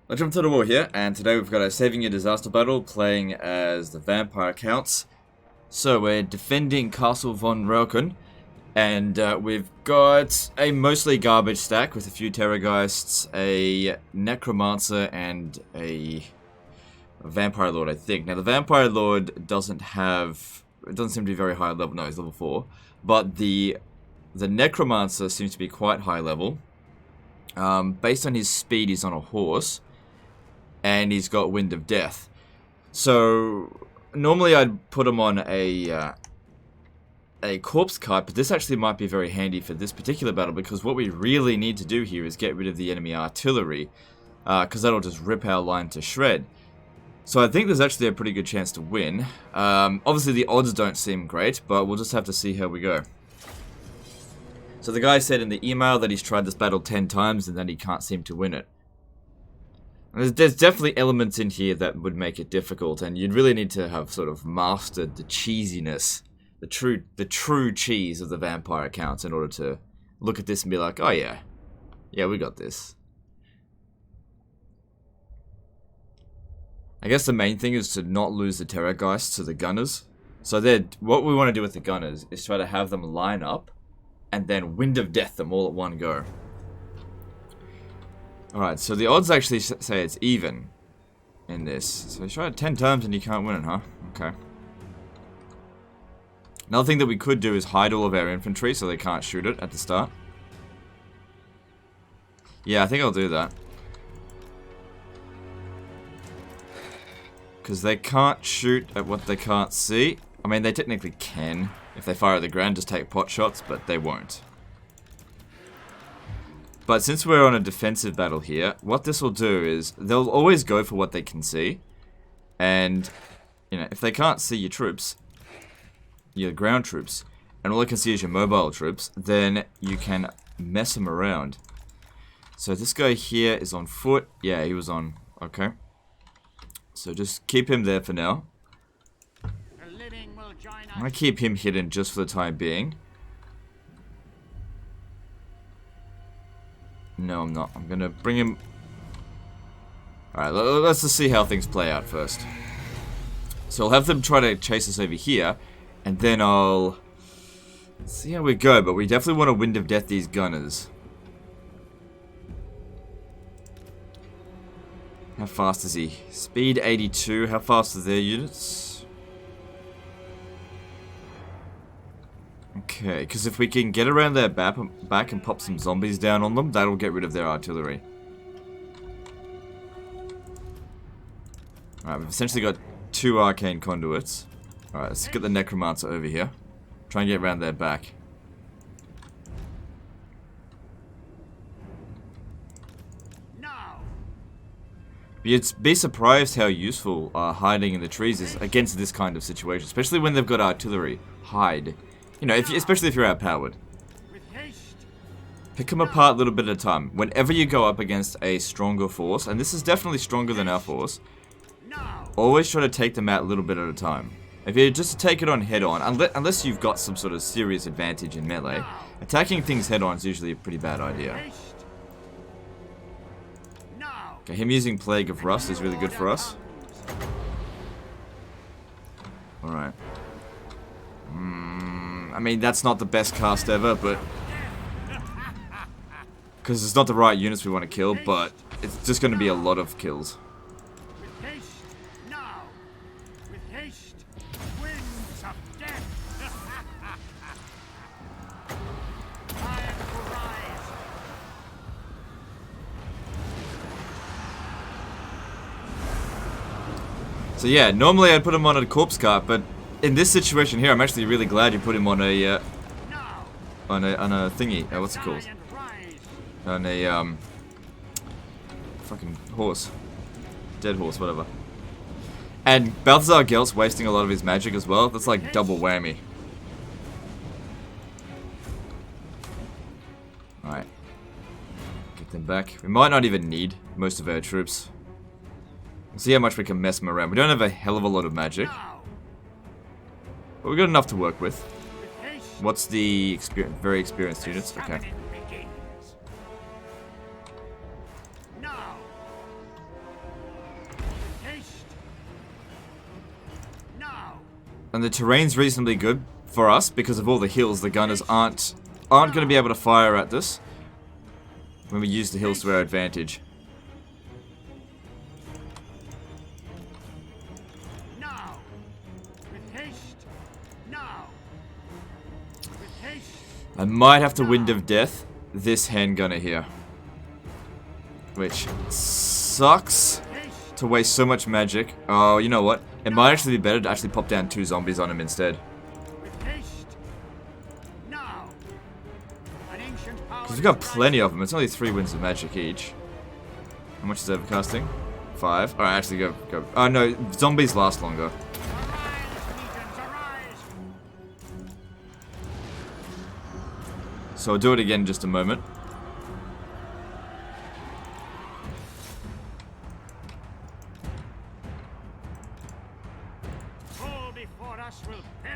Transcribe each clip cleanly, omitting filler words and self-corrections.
Legend of the War here, and today we've got a Saving Your Disaster battle playing as the Vampire Counts. So we're defending Castle von Rauken, and we've got a mostly garbage stack with a few Terrorgeists, a Necromancer, and a Vampire Lord, I think. Now the Vampire Lord doesn't seem to be very high level, no, he's level 4, but the Necromancer seems to be quite high level. Based on his speed, he's on a horse. And he's got Wind of Death. So normally I'd put him on a corpse cart, but this actually might be very handy for this particular battle because what we really need to do here is get rid of the enemy artillery, because that'll just rip our line to shred. So I think there's actually a pretty good chance to win. Obviously the odds don't seem great, but we'll just have to see how we go. So the guy said in the email that he's tried this battle 10 times and that he can't seem to win it. There's definitely elements in here that would make it difficult, and you'd really need to have sort of mastered the cheesiness, the true cheese of the vampire counts in order to look at this and be like, oh yeah, we got this. I guess the main thing is to not lose the Terrorgeists to the gunners. So what we want to do with the gunners is try to have them line up, and then Wind of Death them all at one go. Alright, so the odds actually say it's even in this. So you try it 10 times and you can't win it, huh? Okay. Another thing that we could do is hide all of our infantry so they can't shoot it at the start. Yeah, I think I'll do that. Because they can't shoot at what they can't see. I mean, they technically can. If they fire at the ground, just take pot shots, but they won't. But since we're on a defensive battle here, what this will do is they'll always go for what they can see. And, you know, if they can't see your troops, your ground troops, and all they can see is your mobile troops, then you can mess them around. So this guy here is on foot. Yeah, he was on. Okay. So just keep him there for now. I'm going to keep him hidden just for the time being. No, I'm not. I'm going to bring him... Alright, let's just see how things play out first. So I'll have them try to chase us over here, and then I'll... see how we go, but we definitely want to Wind of Death these gunners. How fast is he? Speed 82. How fast are their units? Okay, because if we can get around their back and pop some zombies down on them, that'll get rid of their artillery. Alright, we've essentially got 2 arcane conduits. Alright, let's get the Necromancer over here. Try and get around their back. You'd be surprised how useful hiding in the trees is against this kind of situation, especially when they've got artillery. Hide. You know, especially if you're outpowered. Pick them apart a little bit at a time. Whenever you go up against a stronger force, and this is definitely stronger than our force, always try to take them out a little bit at a time. If you just take it on head on, unless you've got some sort of serious advantage in melee, attacking things head on is usually a pretty bad idea. Okay, him using Plague of Rust is really good for us. Alright. I mean, that's not the best cast ever, but... because it's not the right units we want to kill, but it's just going to be a lot of kills. So yeah, normally I'd put him on a corpse cart, but in this situation here, I'm actually really glad you put him on a thingy. What's it called? On a fucking horse, dead horse, whatever. And Balthazar Gelt's wasting a lot of his magic as well. That's like double whammy. All right, get them back. We might not even need most of our troops. We'll see how much we can mess them around. We don't have a hell of a lot of magic. But we've got enough to work with. What's the very experienced units? Okay. And the terrain's reasonably good for us because of all the hills. The gunners aren't going to be able to fire at this when we use the hills to our advantage. Now, with haste. Now, with haste. I might have to Wind of Death this hand gunner here, which sucks to waste so much magic. Oh, you know what? It might actually be better to actually pop down 2 zombies on him instead. Because we've got plenty of them. It's only 3 winds of magic each. How much is overcasting? 5. Alright, actually go. Oh no, zombies last longer. So I'll do it again in just a moment.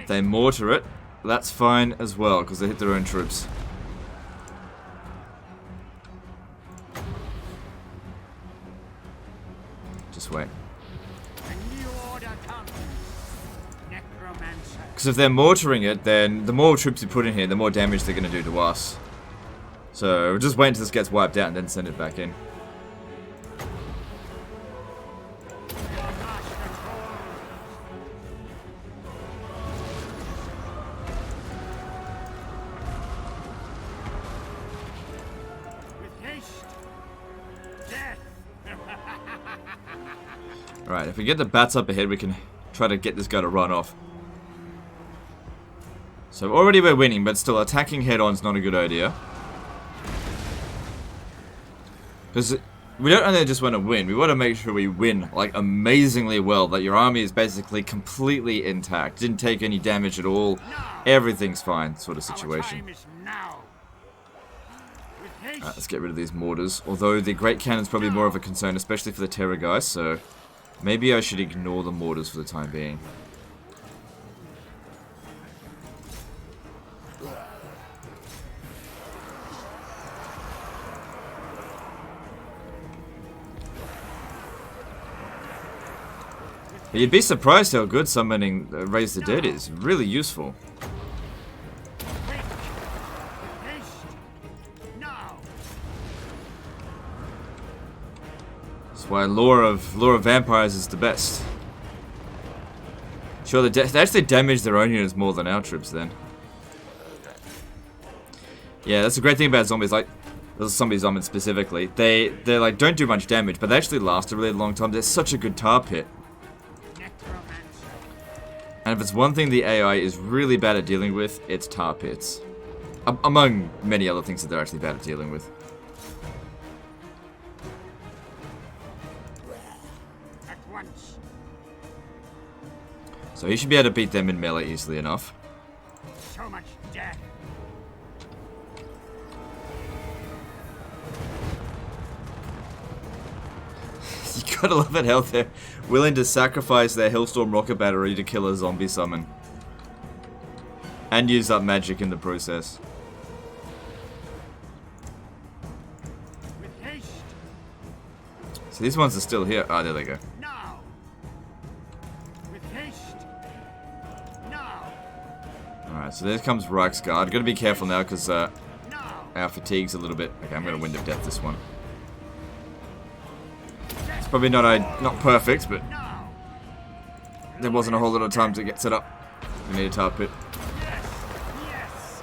If they mortar it, that's fine as well, because they hit their own troops. Just wait. Because if they're mortaring it, then the more troops you put in here, the more damage they're going to do to us. So we'll just wait until this gets wiped out and then send it back in. Alright, if we get the bats up ahead, we can try to get this guy to run off. So already we're winning, but still attacking head-on is not a good idea. Because we don't only just want to win, we want to make sure we win, like, amazingly well. That your army is basically completely intact, didn't take any damage at all, everything's fine, sort of situation. Alright, let's get rid of these mortars. Although the great cannon's probably more of a concern, especially for the terror guys, so maybe I should ignore the mortars for the time being. But you'd be surprised how good summoning Raise the Dead is. Really useful. That's why lore of vampires is the best. Sure, they actually damage their own units more than our troops then. Yeah, that's the great thing about zombies, like those zombies specifically. They like don't do much damage, but they actually last a really long time. They're such a good tar pit. And if it's one thing the AI is really bad at dealing with, it's tar pits. Among many other things that they're actually bad at dealing with. At once. So he should be able to beat them in melee easily enough. So much death. You gotta love it how they're willing to sacrifice their Hellstorm rocket battery to kill a zombie summon. And use up magic in the process. With haste. So these ones are still here. Ah, there they go. Now. With haste. Now. Alright, so there comes Reichsguard. Gotta be careful now because Now. our fatigue's a little bit... Okay, I'm gonna Wind of Death this one. It's probably not perfect, but there wasn't a whole lot of time to get set up. We need a tar pit. Yes.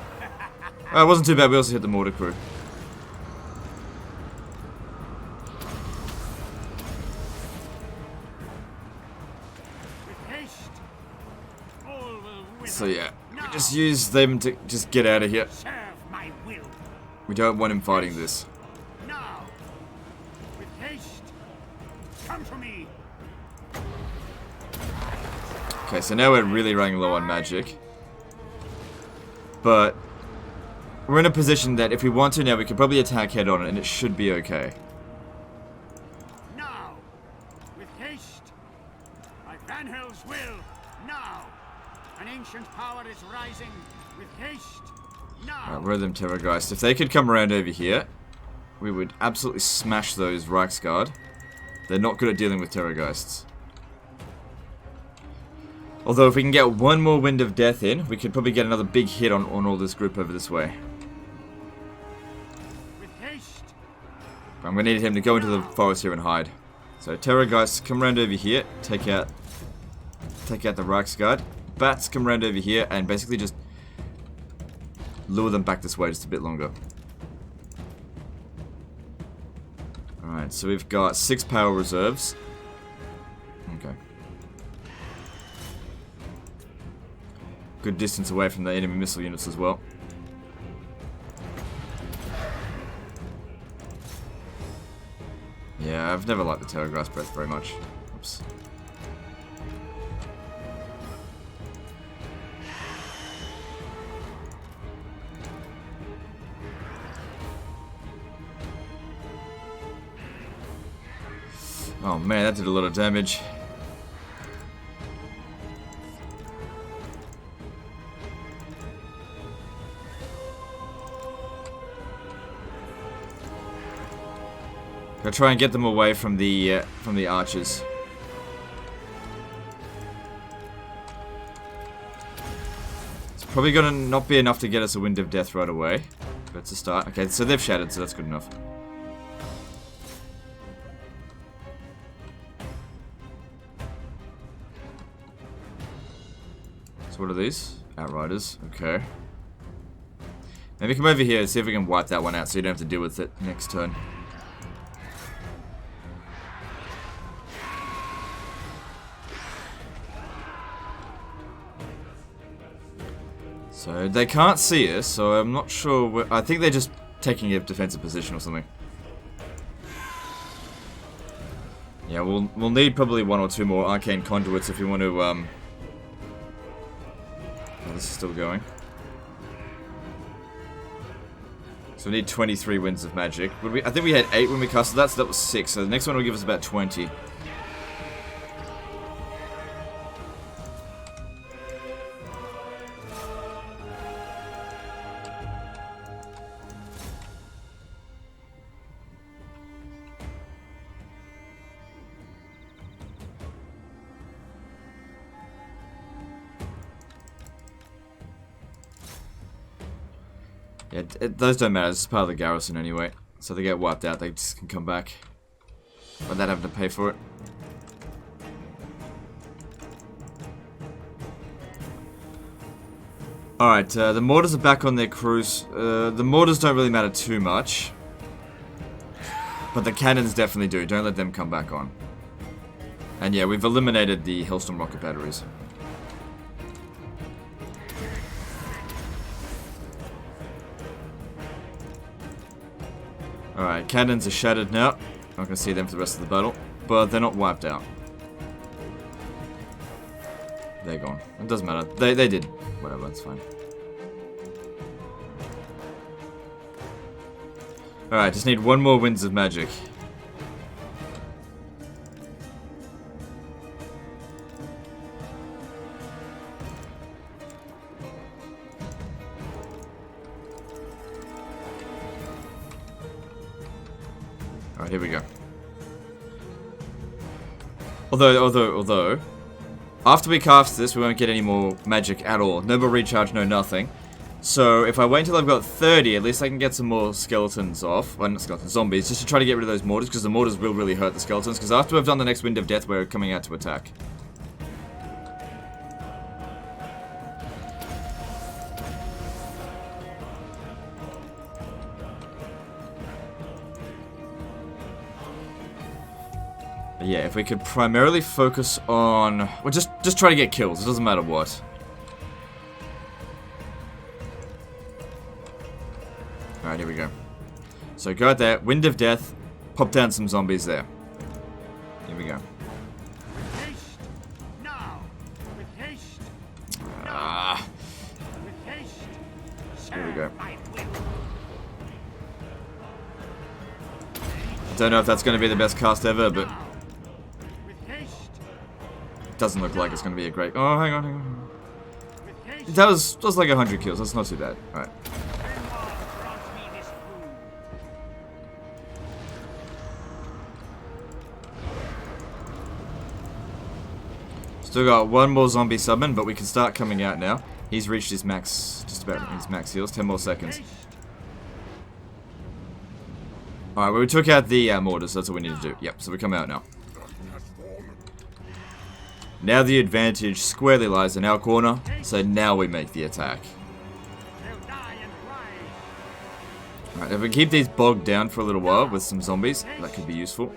Oh, it wasn't too bad. We also hit the mortar crew. With haste. All will wither. So yeah, we just use them to just get out of here. Serve my will. We don't want him fighting this. Now. With haste. Come to me. Okay, so now we're really running low on magic. But we're in a position that if we want to now, we can probably attack head on and it should be okay. Now. With haste. By Van Hell's will. Now. An ancient power is rising. With haste. Now. Alright, where are them Terrorgeist? If they could come around over here, we would absolutely smash those Reichsguard. They're not good at dealing with Terrorgeists. Although if we can get one more Wind of Death in, we could probably get another big hit on all this group over this way. With haste. I'm going to need him to go into the forest here and hide. So Terrorgeist, come around over here, take out the Reichsguard. Bats, come around over here and basically just lure them back this way just a bit longer. Alright, so we've got 6 power reserves. Okay. Good distance away from the enemy missile units as well. Yeah, I've never liked the Terrorgeist breath very much. Oops. Oh man, that did a lot of damage. Gotta try and get them away from the archers. It's probably gonna not be enough to get us a Wind of Death right away, but it's a start. Okay, so they've shattered, so that's good enough. So what are these? Outriders. Okay. Maybe come over here and see if we can wipe that one out so you don't have to deal with it next turn. So they can't see us, so I'm not sure. I think they're just taking a defensive position or something. Yeah, we'll need probably 1 or 2 more arcane conduits if we want to. Oh, this is still going. So we need 23 winds of magic. I think we had 8 when we casted that, so that was 6. So the next one will give us about 20. Yeah, those don't matter, it's part of the garrison anyway. So they get wiped out, they just can come back. Without having to pay for it. Alright, the mortars are back on their cruise. The mortars don't really matter too much. But the cannons definitely do, don't let them come back on. And yeah, we've eliminated the Hellstorm rocket batteries. Alright, cannons are shattered now. Not gonna see them for the rest of the battle. But they're not wiped out. They're gone. It doesn't matter. They did. Whatever, it's fine. Alright, just need 1 more Winds of Magic. Alright, here we go. Although, after we cast this, we won't get any more magic at all. No more recharge, no nothing. So, if I wait until I've got 30, at least I can get some more skeletons off. Well, not skeletons, zombies, just to try to get rid of those mortars, because the mortars will really hurt the skeletons, because after we've done the next Wind of Death, we're coming out to attack. But yeah, if we could primarily focus on... Well, just try to get kills, it doesn't matter what. Alright, here we go. So go out there, Wind of Death, pop down some zombies there. Here we go. With haste. Now. With haste. Ah, With haste. here we go. I will. Don't know if that's going to be the best cast ever, but Now. With haste. it doesn't look like it's going to be a great... Oh, hang on. With haste. That was like 100 kills, that's not too bad. Alright. Grimoire brought me this food. Still got one more zombie summon, but we can start coming out now. He's reached his max, just about his max heals. 10 more seconds. Alright, well, we took out the mortars, so that's what we need to do. Yep, so we come out now. Now the advantage squarely lies in our corner, so now we make the attack. Alright, if we keep these bogged down for a little while with some zombies, that could be useful.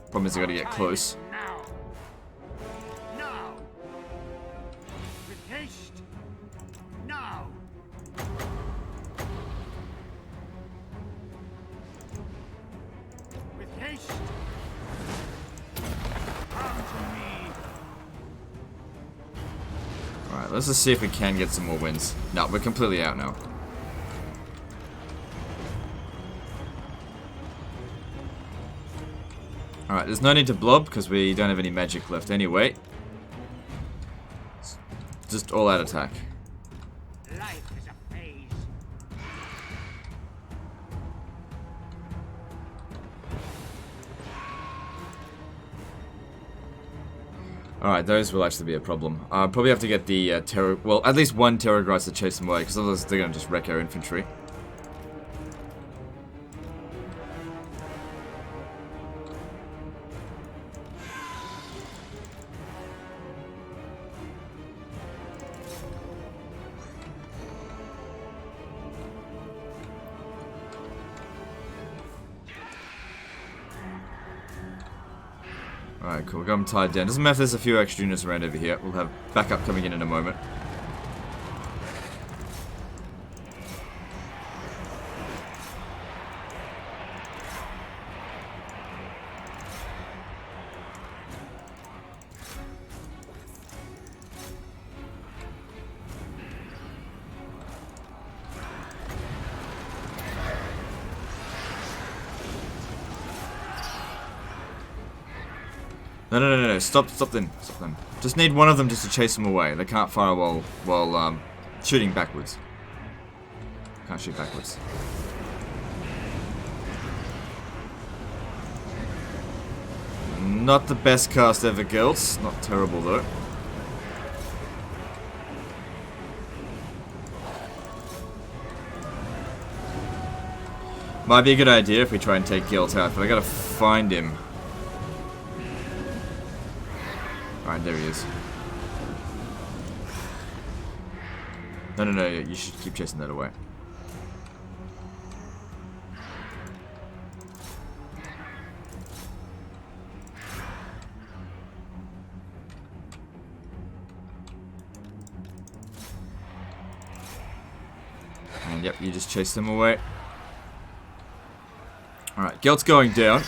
Problem is I gotta get close. Alright, let's just see if we can get some more wins. No, we're completely out now. Alright, there's no need to blob because we don't have any magic left anyway. Just all out attack. Life is a phase. Alright, those will actually be a problem. I'll probably have to get the terror... Well, at least one terrorgeist to chase them away, because otherwise they're going to just wreck our infantry. Alright, cool. We got them tied down. Doesn't matter if there's a few extra units around over here. We'll have backup coming in a moment. No. Stop them. Just need one of them just to chase them away. They can't fire while shooting backwards. Can't shoot backwards. Not the best cast ever, girls. Not terrible though. Might be a good idea if we try and take Guilt out, but I gotta find him. Alright, there he is. No, you should keep chasing that away. And yep, you just chase them away. Alright, Gelt's going down.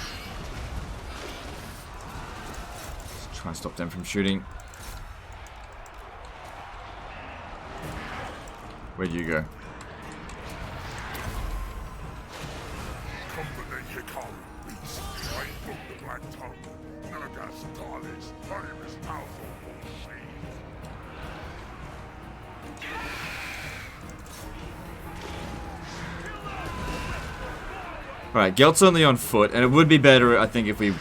Try and stop them from shooting. Where'd you go? Alright, Gelt's only on foot, and it would be better, I think, if we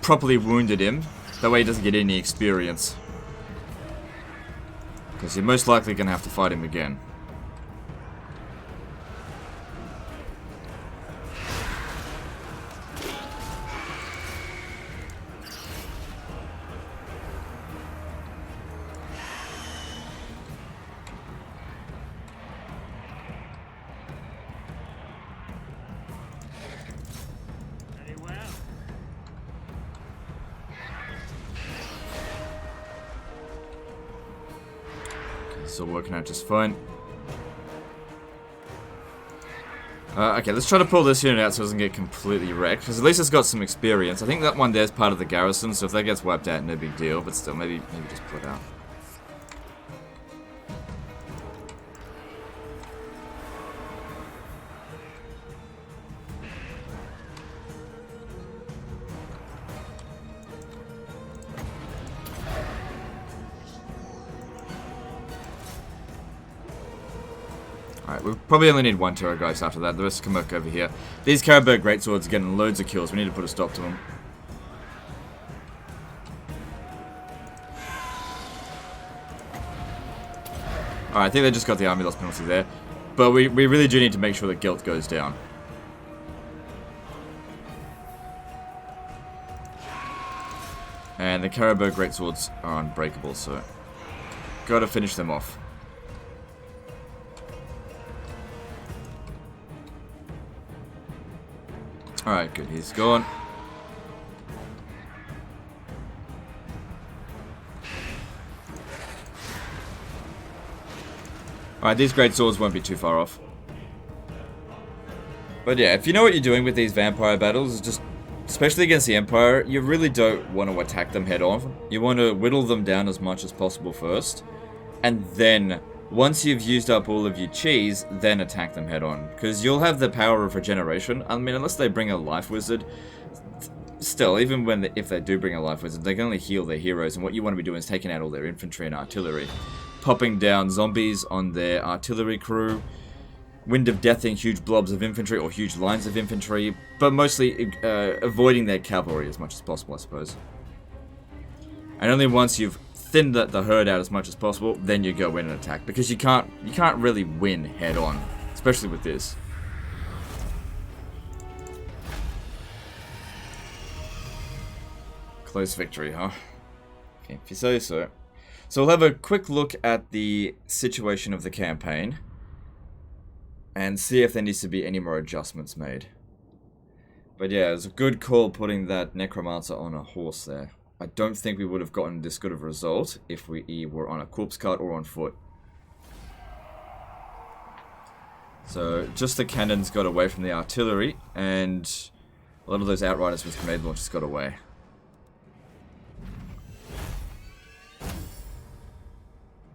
properly wounded him. That way he doesn't get any experience. Because you're most likely going to have to fight him again. It's all working out just fine. Okay, let's try to pull this unit out so it doesn't get completely wrecked, because at least it's got some experience. I think that one there's part of the garrison, so if that gets wiped out, no big deal, but still, maybe just pull it out. Alright, we probably only need one terrorgeist after that. The rest can work over here. These Caribou Greatswords are getting loads of kills. We need to put a stop to them. Alright, I think they just got the army loss penalty there. But we really do need to make sure that guilt goes down. And the Caribou Greatswords are unbreakable, so gotta finish them off. Alright, good, he's gone. Alright, these great swords won't be too far off. But yeah, if you know what you're doing with these vampire battles, it's just, especially against the Empire, you really don't want to attack them head on. You want to whittle them down as much as possible first. And then, once you've used up all of your cheese, then attack them head on. Because you'll have the power of regeneration. I mean, unless they bring a life wizard. Still, even when if they do bring a life wizard, they can only heal their heroes. And what you want to be doing is taking out all their infantry and artillery. Popping down zombies on their artillery crew. Wind of Deathing huge blobs of infantry or huge lines of infantry. But mostly avoiding their cavalry as much as possible, I suppose. And only once you've thinned the herd out as much as possible, then you go in and attack. Because you can't really win head on. Especially with this. Close victory, huh? Okay, if you say so. So we'll have a quick look at the situation of the campaign. And see if there needs to be any more adjustments made. But yeah, it's a good call putting that Necromancer on a horse there. I don't think we would have gotten this good of a result if we were on a corpse cart or on foot. So just the cannons got away from the artillery, and a lot of those Outriders with grenade launchers got away.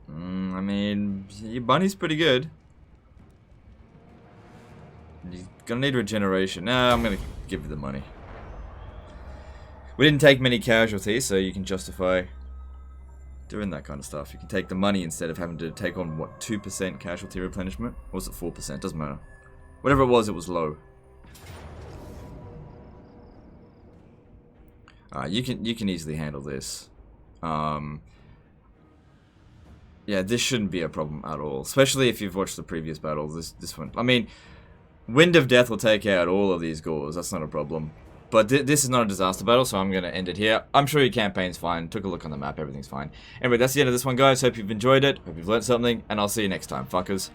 I mean, your bunny's pretty good. You're gonna need regeneration. Nah, I'm gonna give you the money. We didn't take many casualties, so you can justify doing that kind of stuff. You can take the money instead of having to take on, what, 2% casualty replenishment? Or was it 4%? Doesn't matter. Whatever it was low. You can easily handle this. Yeah, this shouldn't be a problem at all. Especially if you've watched the previous battle. This one. I mean, Wind of Death will take out all of these Gauls. That's not a problem. But this is not a disaster battle, so I'm going to end it here. I'm sure your campaign's fine. Took a look on the map. Everything's fine. Anyway, that's the end of this one, guys. Hope you've enjoyed it. Hope you've learned something. And I'll see you next time, fuckers.